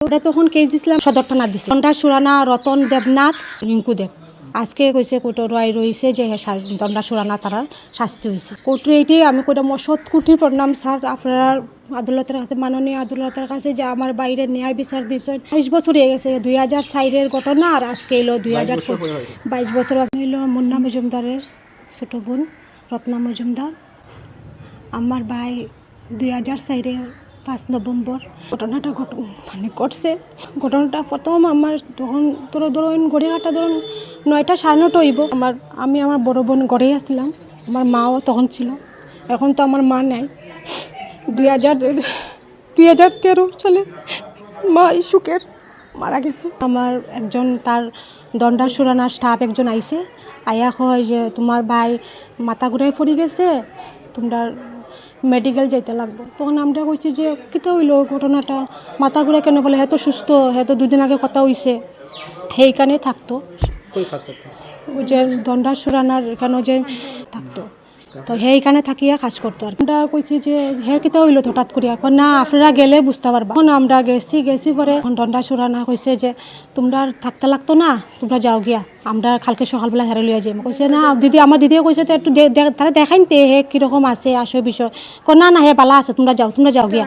ওরা তখন কেস দিছিলাম সদর থানা দিছিল দণ্ডা সুরানা রতন দেবনাথ রিঙ্কু দেব আজকে কইছে কোর্ট রায় রয়েছে যে দণ্ডা সুরানা তারা শাস্তি হয়েছে কোর্টে এইটাই আমি কইটা মশদ কোটির প্রণাম স্যার আপনার আদালতের কাছে মাননীয় আদালতের কাছে যে আমার বাইরে ন্যায় বিচার দিয়েছেন 22 বছর হয়ে গেছে 2004-এর ঘটনা আর আজকে এলো 2022 বছর হইল মুন্না মজুমদারের ছোট বোন রত্না মজুমদার আমার ভাই 2004-এর 5 নভেম্বর ঘটনাটা ঘটছে ঘটনাটা প্রথম আমার তখন ধরুন গড়িয়াহাটা ধরুন 9টা 9:30 হইব আমি আমার বড় বোন ঘরেই আসছিলাম আমার মাও তখন ছিল এখন তো আমার মা নাই 2013 সালে মা সুখের মারা গেছে আমার একজন তার দণ্ডা সুরানা স্টাফ একজন আইছে আয়া কয় যে তোমার ভাই মাথা ঘুরাই পড়ে গেছে তোমরা মেডিকেল যাইতে লাগবো তখন আমরা কইছি যে কিতা হইলো ঘটনাটা মাথা ঘুরে কেন বলে হয়তো সুস্থ হয়তো 2 দিন আগে কথা হইছে সেইখানে থাকতো ওই যে দণ্ডা সুরানার এখানে যে থাকতো তো সেইখানে থাকিয়া কাজ করতো আর আমরা কইছি যে হের কিতা হইলো হঠাৎ করিয়া এখন না আপনারা গেলে বুঝতে পারবা এখন আমরা গেছি পরে দণ্ডা সুরানা কইছে যে তোমরা থাকতে লাগতো না তোমরা যাও গিয়া আমরা কালকে সকালবেলা হেরে লিয়া যাই কইছে না দিদি আমার দিদিও কইছে তো একটু তারা দেখাইতে হে কীরকম আছে আসে বিষয় না হে বালা আছে তোমরা যাও গিয়া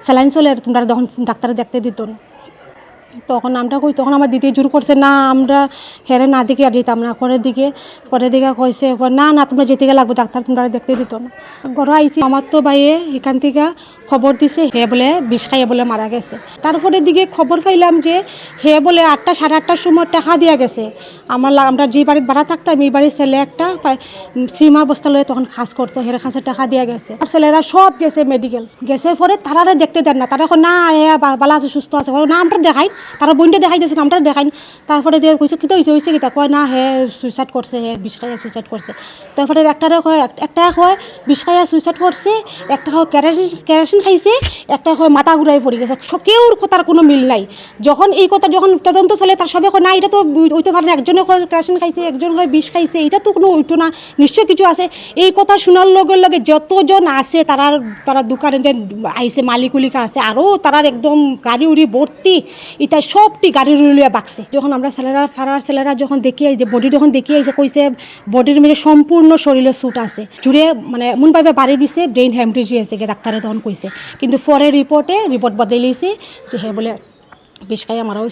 স্যালাইন চলে তোমরা তখন ডাক্তারে দেখতে দিত না তখন আমরা কই তখন আমার দিদি জোর করছে না আমরা হেরে না দিকে আর দিতাম না পরের দিকে কইছে না তোমরা যেতে লাগবো ডাক্তার তোমরা দেখতে দিত না ঘরে আইছি আমার তো ভাইয়ে এখান থেকে খবর দিছে হে বলে বিষ খাইয়ে বলে মারা গেছে তারপরে দিকে খবর পাইলাম যে হে বলে 8টা 8:30টার সময় টাকা দিয়া গেছে আমরা যে বাড়িতে ভাড়া থাকতাম এই বাড়ির ছেলে একটা শ্রীমা বস্তা লয়ে তখন খাস করতো হের কাছে টাকা দিয়া গেছে আর ছেলেরা সব গেছে মেডিকেল গেছে পরে তারা দেখতে দেন না তারা না হে বালা আছে সুস্থ আছে না আমরা দেখাই তারা বইনটা দেখাই দিয়েছে আমরা দেখাই তারপরে কইছে কী হয়েছে কিতা কয় না হে সুইসাইড করছে হে বিষ খাইয়া সুইসাইড করছে তারপরে একটা কয় বিষ খাইয়া সুইসাইড করছে একটা হয় কেরাসিন খাইছে একটা হয় মাথা ঘুরাই পড়ে গেছে কেউর কথার কোনো মিল নাই যখন এই কথা যখন তদন্ত চলে তার সবে না এটা তো ওইতে পারে না একজনে হয় কেরাসিন খাইছে একজন হয় বিষ খাইছে এটা তো কোনো ওইটো না নিশ্চয় কিছু আছে এই কথা শোনার লগে যতজন আছে তারা দোকানে যে আইসে মালিকুলিকা আছে আরও তারার একদম গাড়ি উড়ি ভর্তি এটা সবটি গাড়ি উড়িয়ে বাকছে যখন আমরা ছেলেরা যখন দেখি যে বডি যখন দেখি আইছে কইছে বডির মধ্যে সম্পূর্ণ শরীরে স্যুট আছে জুড়ে মানে এমনভাবে বাড়ি দিছে ব্রেইন হ্যামরেজ হয়েছে ডাক্তারে তখন কইছে কিন্তু পরে রিপোর্ট বদলাইছে যে হে বলে বিষ খাইয়া মারা হয়েছে